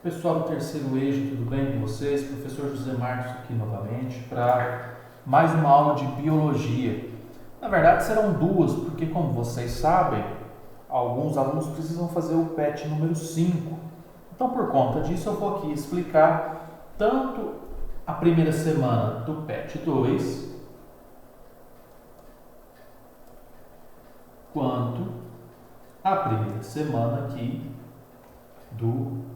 Pessoal do terceiro eixo, tudo bem com vocês? Professor José Marcos aqui novamente para mais uma aula de biologia. Na verdade serão duas, porque como vocês sabem, alguns alunos precisam fazer o PET número 5. Então por conta disso eu vou aqui explicar tanto a primeira semana do PET 2, quanto a primeira semana aqui do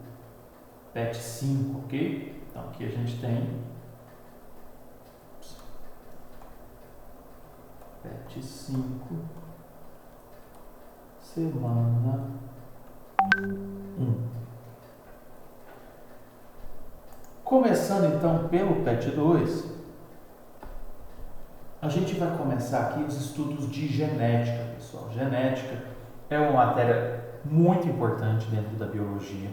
PET 5, ok? Então aqui a gente tem PET 5, semana 1. Começando então pelo PET 2, a gente vai começar aqui os estudos de genética, pessoal. Genética é uma matéria muito importante dentro da biologia.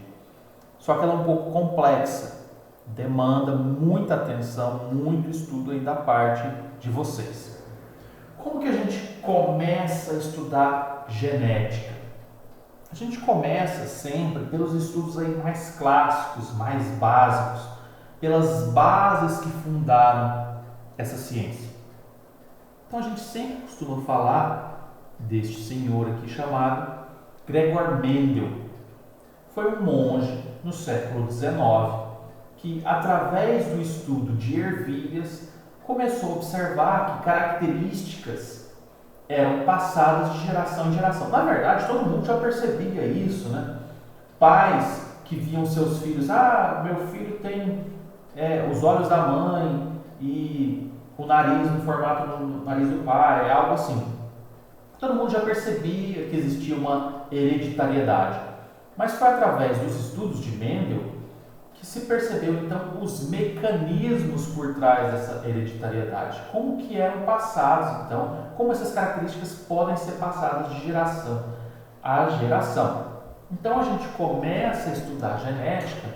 Só que ela é um pouco complexa, demanda muita atenção, muito estudo aí da parte de vocês. Como que a gente começa a estudar genética? A gente começa sempre pelos estudos aí mais clássicos, mais básicos, pelas bases que fundaram essa ciência. Então a gente sempre costuma falar deste senhor aqui chamado Gregor Mendel. Foi um monge no século XIX que, através do estudo de ervilhas, começou a observar que características eram passadas de geração em geração. Na verdade, todo mundo já percebia isso, né? Pais que viam seus filhos, meu filho tem os olhos da mãe e o nariz no formato do nariz do pai, algo assim. Todo mundo já percebia que existia uma hereditariedade. Mas foi através dos estudos de Mendel que se percebeu então os mecanismos por trás dessa hereditariedade, como que eram passados então, como essas características podem ser passadas de geração a geração. Então a gente começa a estudar genética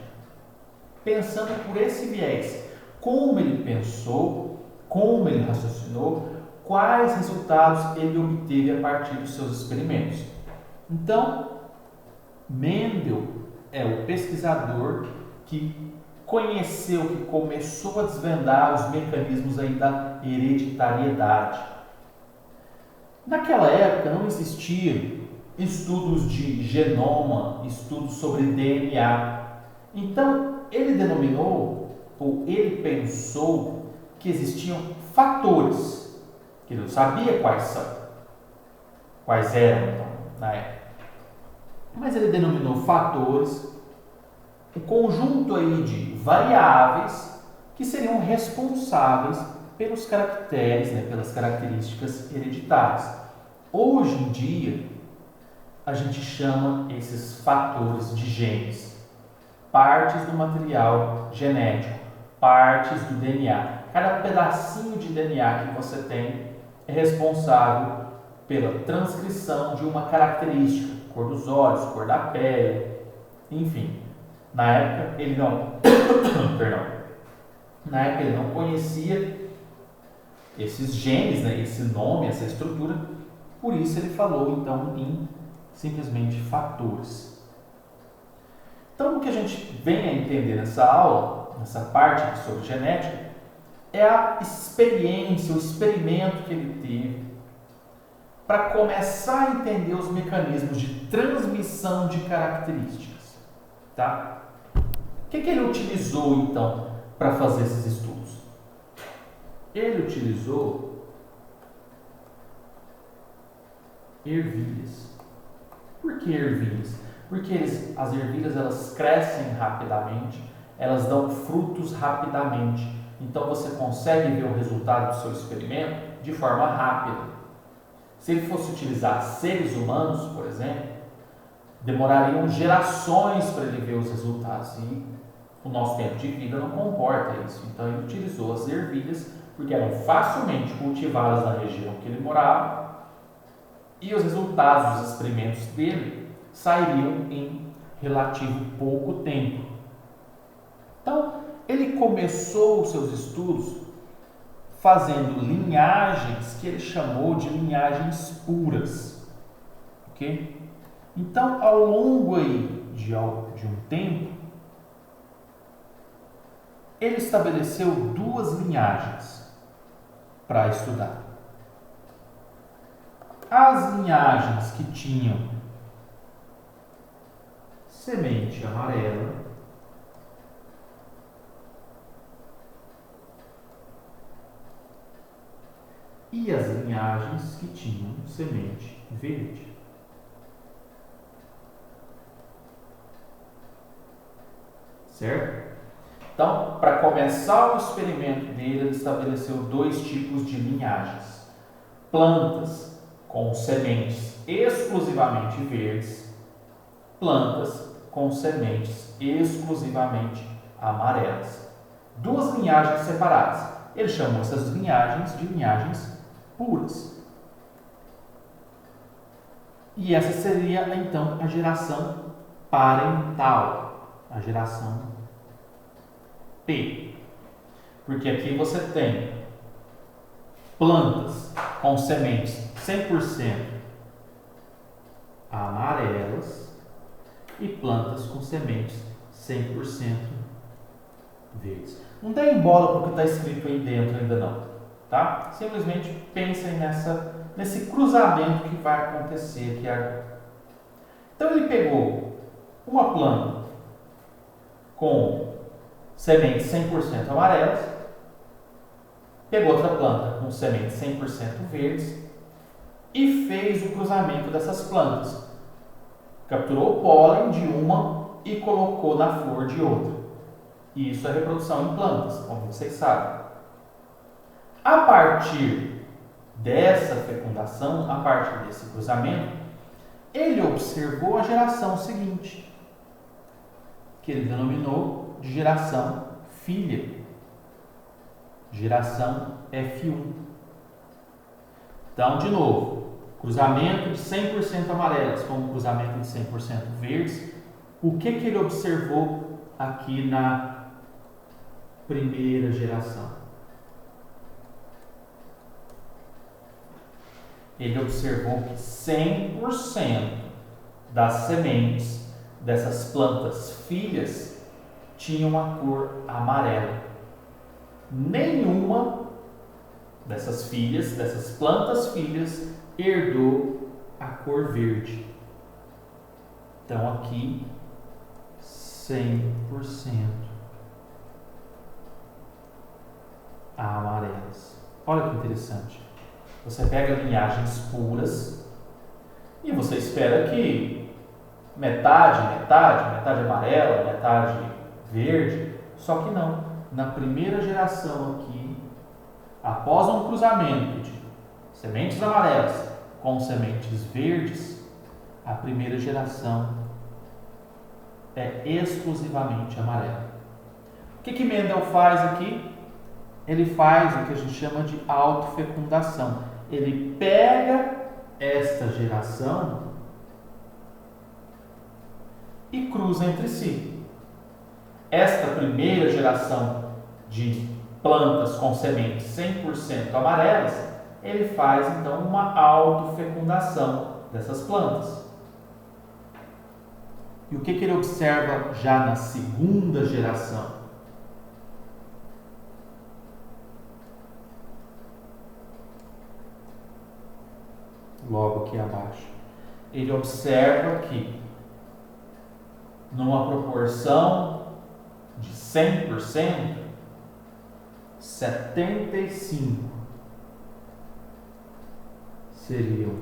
pensando por esse viés, como ele pensou, como ele raciocinou, quais resultados ele obteve a partir dos seus experimentos. Então, Mendel é o pesquisador que conheceu, que começou a desvendar os mecanismos aí da hereditariedade. Naquela época não existia estudos de genoma, estudos sobre DNA. Então, ele denominou, ou ele pensou que existiam fatores, que ele não sabia quais eram então, na época. Mas ele denominou fatores o conjunto aí de variáveis que seriam responsáveis pelos caracteres, pelas características hereditárias. Hoje em dia, a gente chama esses fatores de genes, partes do material genético, partes do DNA. Cada pedacinho de DNA que você tem é responsável pela transcrição de uma característica, cor dos olhos, cor da pele, enfim. Na época ele não, na época ele não conhecia esses genes, esse nome, essa estrutura, por isso ele falou então em simplesmente fatores. Então o que a gente vem a entender nessa aula, nessa parte sobre genética, é a experiência, o experimento que ele teve para começar a entender os mecanismos de transmissão de características. Tá? O que ele utilizou, então, para fazer esses estudos? Ele utilizou ervilhas. Por que ervilhas? Porque as ervilhas elas crescem rapidamente, elas dão frutos rapidamente. Então você consegue ver o resultado do seu experimento de forma rápida. Se ele fosse utilizar seres humanos, por exemplo, demorariam gerações para ele ver os resultados e o nosso tempo de vida não comporta isso. Então ele utilizou as ervilhas porque eram facilmente cultivadas na região que ele morava e os resultados dos experimentos dele sairiam em relativo pouco tempo. Então ele começou os seus estudos fazendo linhagens que ele chamou de linhagens puras, ok? Então, ao longo aí de um tempo, ele estabeleceu 2 linhagens para estudar. As linhagens que tinham semente amarela e as linhagens que tinham semente verde. Certo? Então, para começar o experimento dele, ele estabeleceu 2 tipos de linhagens. Plantas com sementes exclusivamente verdes, plantas com sementes exclusivamente amarelas. 2 linhagens separadas. Ele chamou essas linhagens de linhagens puras. E essa seria, então, a geração parental, a geração P. Porque aqui você tem plantas com sementes 100% amarelas e plantas com sementes 100% verdes. Não tem bola porque está escrito aí dentro ainda não, tá? Simplesmente pensem nesse cruzamento que vai acontecer aqui agora. Então ele pegou uma planta com sementes 100% amarelas, pegou outra planta com sementes 100% verdes e fez o cruzamento dessas plantas. Capturou o pólen de uma e colocou na flor de outra. E isso é reprodução em plantas, como vocês sabem. A partir dessa fecundação, a partir desse cruzamento, ele observou a geração seguinte, que ele denominou de geração filha, geração F1. Então, de novo, cruzamento de 100% amarelas com cruzamento de 100% verdes. O que ele observou aqui na primeira geração? Ele observou que 100% das sementes dessas plantas filhas tinham a cor amarela. Nenhuma dessas filhas, dessas plantas filhas, herdou a cor verde. Então aqui 100% amarelas. Olha que interessante. Você pega linhagens puras e você espera que metade amarela, metade verde, só que não. Na primeira geração aqui, após um cruzamento de sementes amarelas com sementes verdes, a primeira geração é exclusivamente amarela. O que Mendel faz aqui? Ele faz o que a gente chama de autofecundação. Ele pega esta geração e cruza entre si. Esta primeira geração de plantas com sementes 100% amarelas, ele faz então uma autofecundação dessas plantas. E o que ele observa já na segunda geração? Logo aqui abaixo. Ele observa que numa proporção de 100%, 75 seriam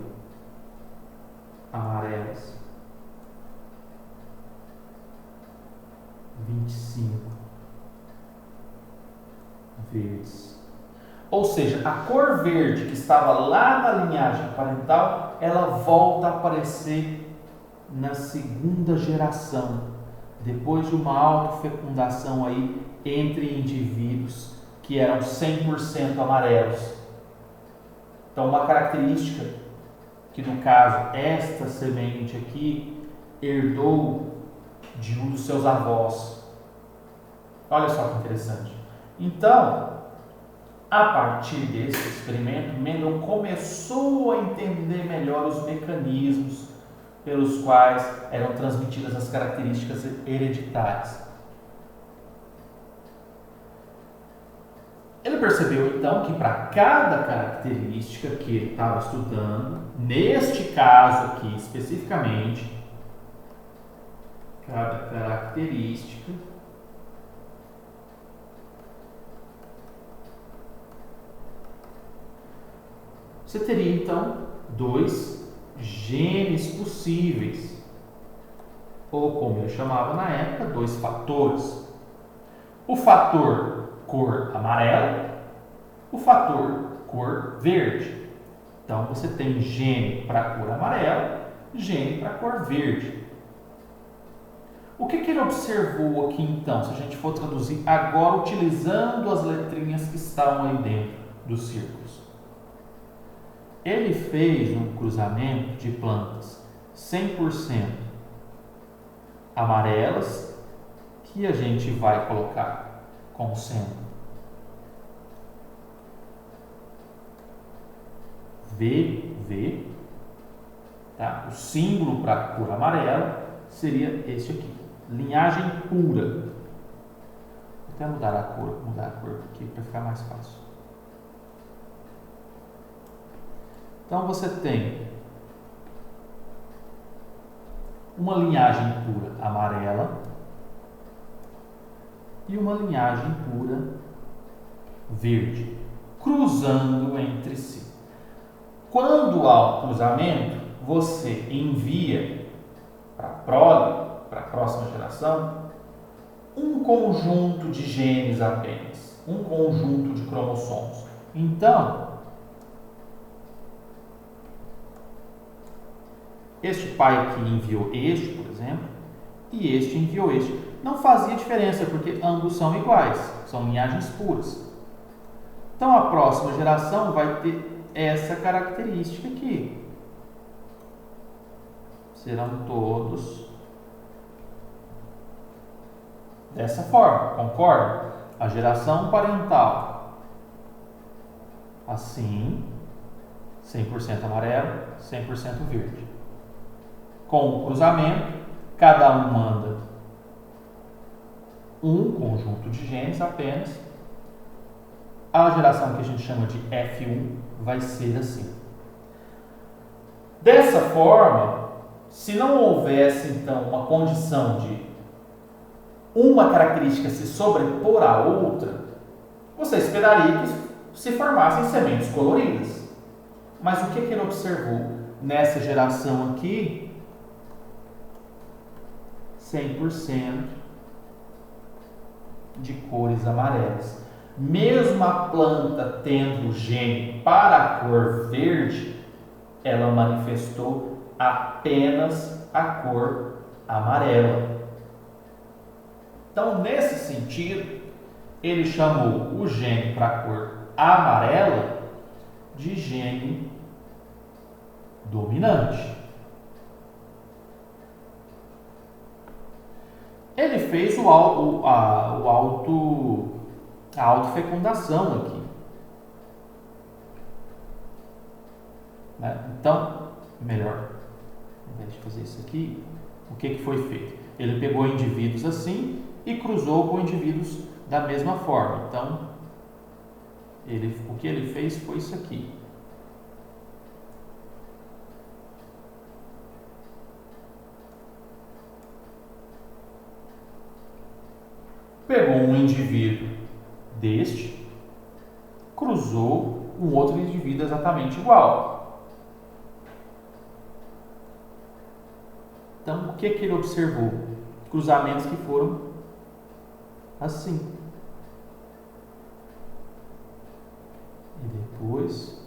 amarelas, 25 verdes. Ou seja, a cor verde que estava lá na linhagem parental, ela volta a aparecer na segunda geração, depois de uma autofecundação aí entre indivíduos que eram 100% amarelos. Então, uma característica que, no caso, esta semente aqui herdou de um dos seus avós. Olha só que interessante. Então, a partir desse experimento, Mendel começou a entender melhor os mecanismos pelos quais eram transmitidas as características hereditárias. Ele percebeu então que para cada característica que ele estava estudando, neste caso aqui especificamente, cada característica você teria então dois genes possíveis, ou como ele chamava na época, dois fatores. O fator cor amarela, o fator cor verde. Então você tem gene para cor amarela, gene para cor verde. O que ele observou aqui então, se a gente for traduzir agora utilizando as letrinhas que estavam aí dentro dos círculos? Ele fez um cruzamento de plantas 100% amarelas, que a gente vai colocar como sendo VV, tá? O símbolo para a cor amarela seria este aqui, linhagem pura. Vou até mudar a cor aqui para ficar mais fácil. Então você tem uma linhagem pura amarela e uma linhagem pura verde, cruzando entre si. Quando há um cruzamento, você envia para a prole, para a próxima geração, um conjunto de genes apenas, um conjunto de cromossomos. Então, este pai aqui enviou este, por exemplo, e este enviou este. Não fazia diferença, porque ambos são iguais, são linhagens puras. Então, a próxima geração vai ter essa característica aqui. Serão todos dessa forma, concorda? A geração parental, assim, 100% amarelo, 100% verde. Com o cruzamento, cada um manda um conjunto de genes apenas. A geração que a gente chama de F1 vai ser assim. Dessa forma, se não houvesse então uma condição de uma característica se sobrepor à outra, você esperaria que se formassem sementes coloridas. Mas o que ele observou nessa geração aqui? 100% de cores amarelas. Mesmo a planta tendo o gene para a cor verde, ela manifestou apenas a cor amarela. Então, nesse sentido, ele chamou o gene para a cor amarela de gene dominante. Ele fez a autofecundação aqui. Né? Então, melhor, ao invés de fazer isso aqui, o que foi feito? Ele pegou indivíduos assim e cruzou com indivíduos da mesma forma. Então, o que ele fez foi isso aqui. Pegou um indivíduo deste, cruzou um outro indivíduo exatamente igual. Então, o que ele observou? Cruzamentos que foram assim. E depois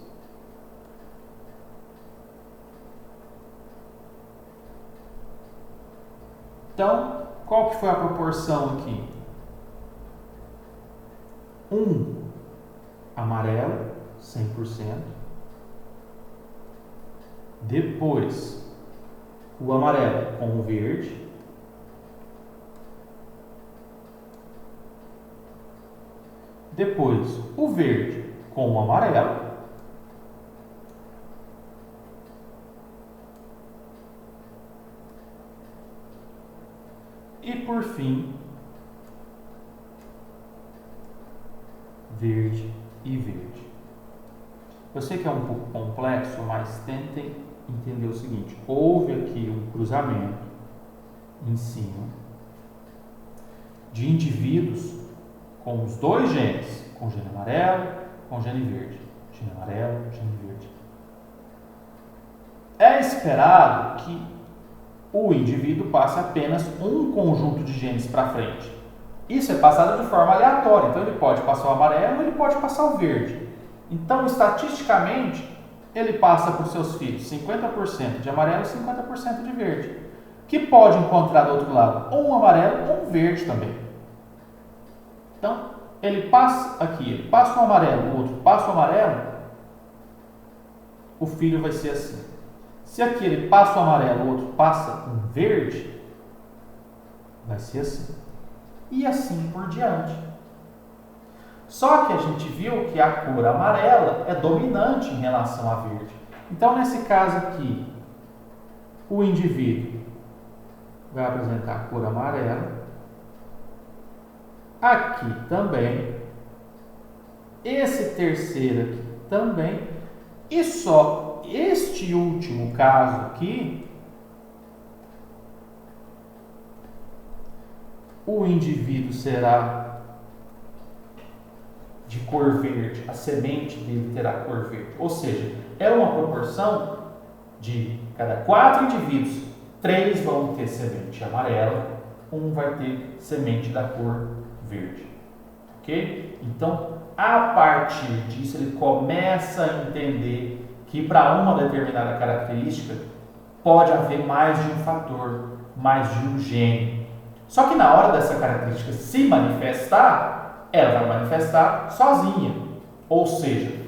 então, qual que foi a proporção aqui? Um amarelo, 100%. Depois, o amarelo com o verde. Depois, o verde com o amarelo. E por fim, verde e verde. Eu sei que é um pouco complexo, mas tentem entender o seguinte: houve aqui um cruzamento em cima de indivíduos com os dois genes, com gene amarelo, com gene verde. Gene amarelo, gene verde. É esperado que o indivíduo passe apenas um conjunto de genes para frente. Isso é passado de forma aleatória, então ele pode passar o amarelo ou ele pode passar o verde. Então, estatisticamente, ele passa para os seus filhos 50% de amarelo e 50% de verde, que pode encontrar do outro lado ou um amarelo ou um verde também. Então, ele passa aqui, ele passa o amarelo, o outro passa o amarelo, o filho vai ser assim. Se aqui ele passa o amarelo, o outro passa um verde, vai ser assim. E assim por diante. Só que a gente viu que a cor amarela é dominante em relação à verde. Então, nesse caso aqui, o indivíduo vai apresentar a cor amarela. Aqui também. Esse terceiro aqui também. E só este último caso aqui, o indivíduo será de cor verde, a semente dele terá cor verde. Ou seja, é uma proporção de cada 4 indivíduos, 3 vão ter semente amarela, 1 vai ter semente da cor verde. Ok? Então, a partir disso, ele começa a entender que para uma determinada característica pode haver mais de um fator, mais de um gene. Só que na hora dessa característica se manifestar, ela vai manifestar sozinha. Ou seja,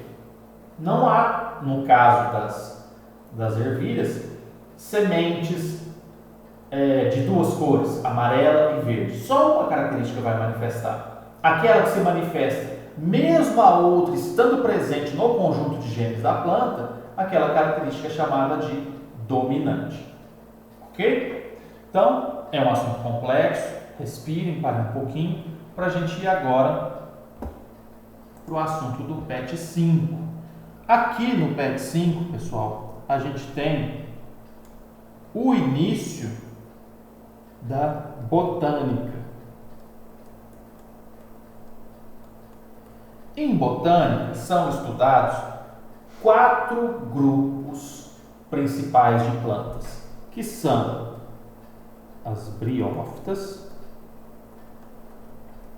não há, no caso das ervilhas, sementes de duas cores, amarela e verde. Só uma característica vai manifestar. Aquela que se manifesta, mesmo a outra estando presente no conjunto de genes da planta, aquela característica é chamada de dominante. Ok? Então, é um assunto complexo. Respirem, parem um pouquinho, para a gente ir agora para o assunto do PET 5. Aqui no PET 5, pessoal, a gente tem o início da botânica. Em botânica são estudados 4 grupos principais de plantas, que são as briófitas,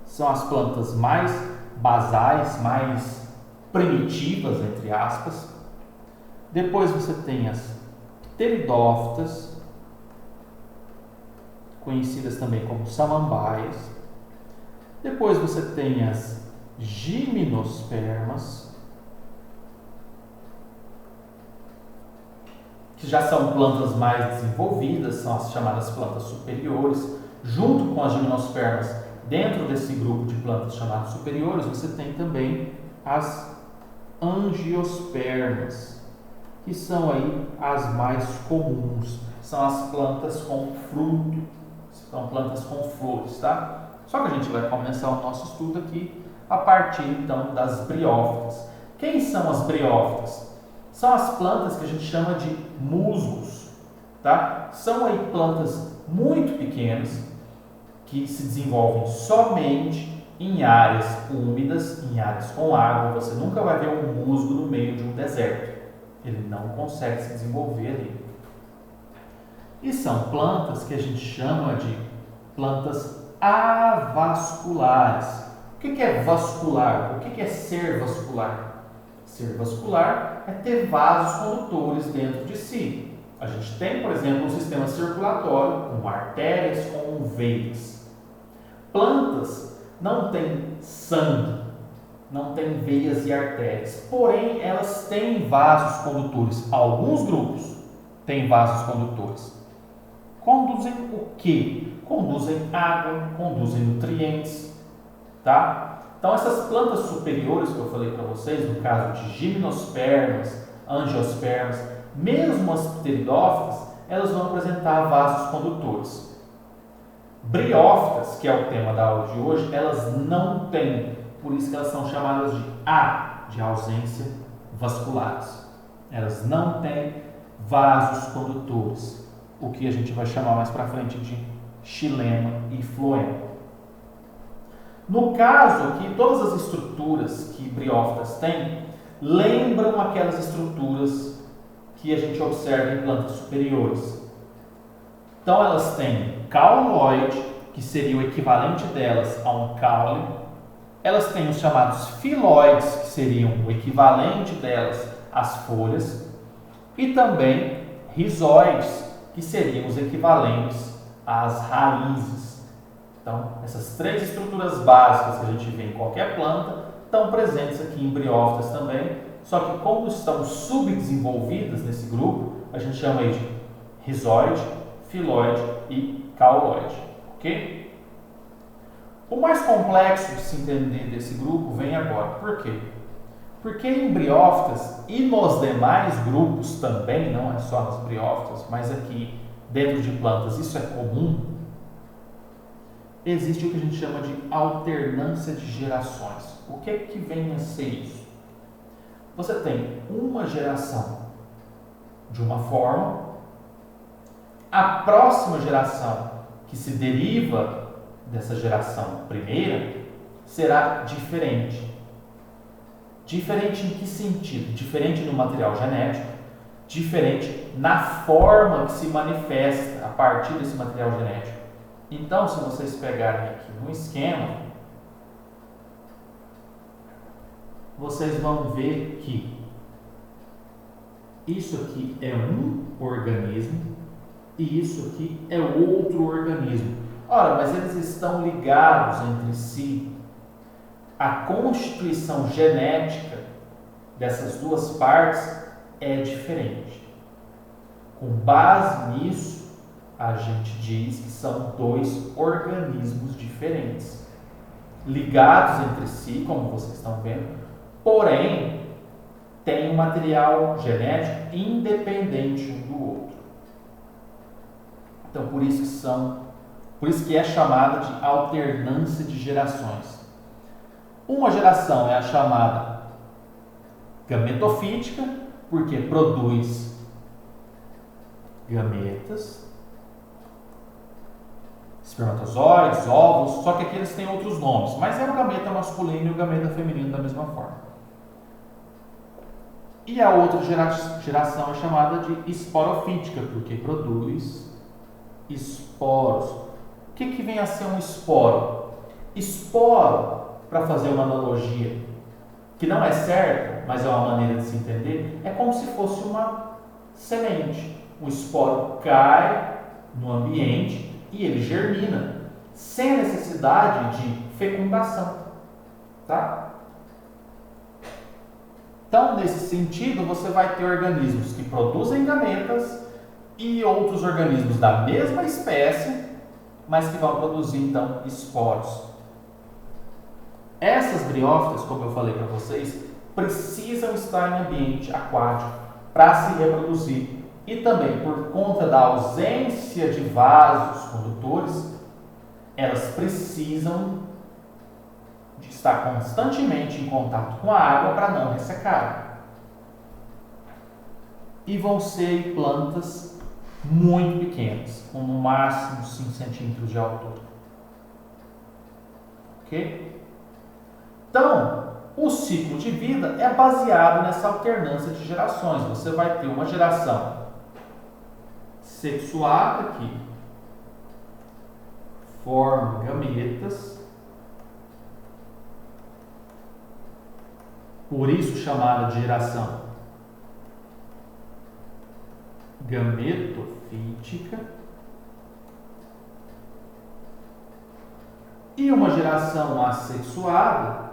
são as plantas mais basais, mais primitivas, entre aspas. Depois você tem as pteridófitas, conhecidas também como samambaias. Depois você tem as gimnospermas, que já são plantas mais desenvolvidas, são as chamadas plantas superiores. Junto com as gimnospermas, dentro desse grupo de plantas chamadas superiores, você tem também as angiospermas, que são aí as mais comuns. São as plantas com fruto, são plantas com flores, tá? Só que a gente vai começar o nosso estudo aqui a partir então das briófitas. Quem são as briófitas? São as plantas que a gente chama de musgos, tá? São aí plantas muito pequenas que se desenvolvem somente em áreas úmidas, em áreas com água. Você nunca vai ver um musgo no meio de um deserto. Ele não consegue se desenvolver ali. E são plantas que a gente chama de plantas avasculares. O que é vascular? O que é ser vascular? Ser vascular é ter vasos condutores dentro de si. A gente tem, por exemplo, um sistema circulatório com artérias, com veias. Plantas não têm sangue, não têm veias e artérias, porém elas têm vasos condutores. Alguns grupos têm vasos condutores. Conduzem o quê? Conduzem água, conduzem nutrientes, tá? Então essas plantas superiores que eu falei para vocês, no caso de gimnospermas, angiospermas, mesmo as pteridófitas, elas vão apresentar vasos condutores. Briófitas, que é o tema da aula de hoje, elas não têm Por isso que elas são chamadas de A, de ausência vasculares. Elas não têm vasos condutores, o que a gente vai chamar mais para frente de xilema e floema. No caso aqui, todas as estruturas que briófitas têm lembram aquelas estruturas que a gente observa em plantas superiores. Então elas têm cauloide, que seria o equivalente delas a um caule. Elas têm os chamados filoides, que seriam o equivalente delas às folhas. E também rizoides, que seriam os equivalentes às raízes. Então, essas três estruturas básicas que a gente vê em qualquer planta estão presentes aqui em briófitas também, só que como estão subdesenvolvidas nesse grupo, a gente chama aí de rizoide, filoide e cauloide, ok? O mais complexo de se entender desse grupo vem agora. Por quê? Porque em briófitas e nos demais grupos também, não é só nas briófitas, mas aqui dentro de plantas isso é comum, existe o que a gente chama de alternância de gerações. O que é que vem a ser isso? Você tem uma geração de uma forma, a próxima geração que se deriva dessa geração primeira será diferente. Diferente em que sentido? Diferente no material genético, diferente na forma que se manifesta a partir desse material genético. Então, se vocês pegarem aqui no esquema, vocês vão ver que isso aqui é um organismo e isso aqui é outro organismo. Ora, mas eles estão ligados entre si. A constituição genética dessas duas partes é diferente. Com base nisso, a gente diz que são dois organismos diferentes, ligados entre si, como vocês estão vendo, porém, tem um material genético independente um do outro. Então, por isso que é chamada de alternância de gerações. Uma geração é a chamada gametofítica, porque produz gametas, espermatozoides, óvulos, só que aqui eles têm outros nomes, mas é o gameta masculino e o gameta feminino da mesma forma. E a outra geração é chamada de esporofítica, porque produz esporos. O que vem a ser um esporo? Esporo, para fazer uma analogia que não é certa, mas é uma maneira de se entender, é como se fosse uma semente. O esporo cai no ambiente e ele germina, sem a necessidade de fecundação. Tá? Então, nesse sentido, você vai ter organismos que produzem gametas e outros organismos da mesma espécie, mas que vão produzir, então, esporos. Essas briófitas, como eu falei para vocês, precisam estar em ambiente aquático para se reproduzir. E também, por conta da ausência de vasos condutores, elas precisam de estar constantemente em contato com a água para não ressecar. E vão ser plantas muito pequenas, com no máximo 5 centímetros de altura. Ok? Então, o ciclo de vida é baseado nessa alternância de gerações. Você vai ter uma geração sexuada aqui, forma gametas, por isso chamada de geração gametofítica, e uma geração assexuada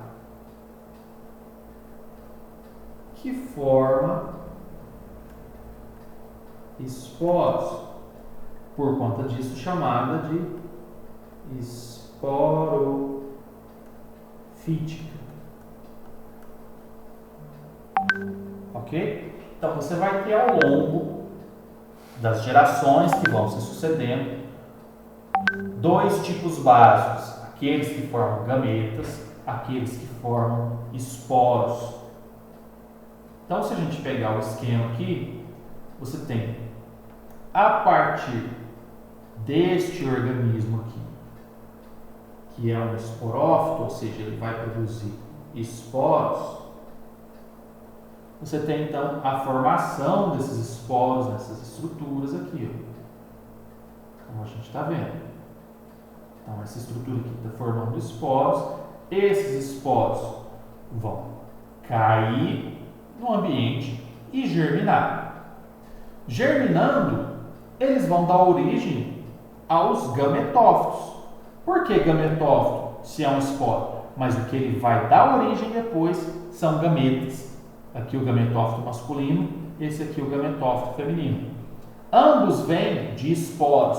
que forma esporos, por conta disso chamada de esporofítica. Ok? Então você vai ter ao longo das gerações que vão se sucedendo dois tipos básicos: aqueles que formam gametas aqueles que formam esporos. Então, se a gente pegar o esquema aqui, você tem, a partir deste organismo aqui, que é um esporófito, ou seja, ele vai produzir esporos, você tem então a formação desses esporos nessas estruturas aqui, ó, como a gente está vendo. Então, essa estrutura aqui está formando esporos, esses esporos vão cair no ambiente e germinar. Germinando, eles vão dar origem aos gametófitos. Por que gametófito, se é um esporo? Mas o que ele vai dar origem depois são gametas. Aqui o gametófito masculino, esse aqui o gametófito feminino. Ambos vêm de esporos,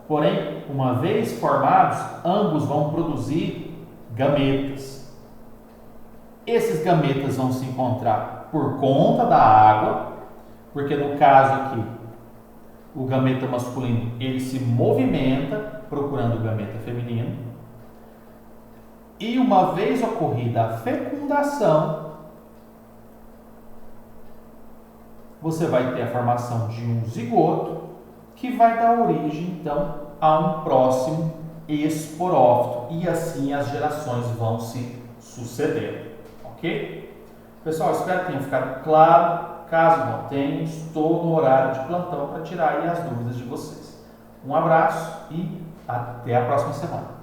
porém, uma vez formados, ambos vão produzir gametas. Esses gametas vão se encontrar por conta da água, porque no caso aqui, o gameta masculino, ele se movimenta procurando o gameta feminino. E uma vez ocorrida a fecundação, você vai ter a formação de um zigoto, que vai dar origem, então, a um próximo esporófito. E assim as gerações vão se sucedendo. Ok? Pessoal, espero que tenha ficado claro. Caso não tenha, estou no horário de plantão para tirar aí as dúvidas de vocês. Um abraço e até a próxima semana.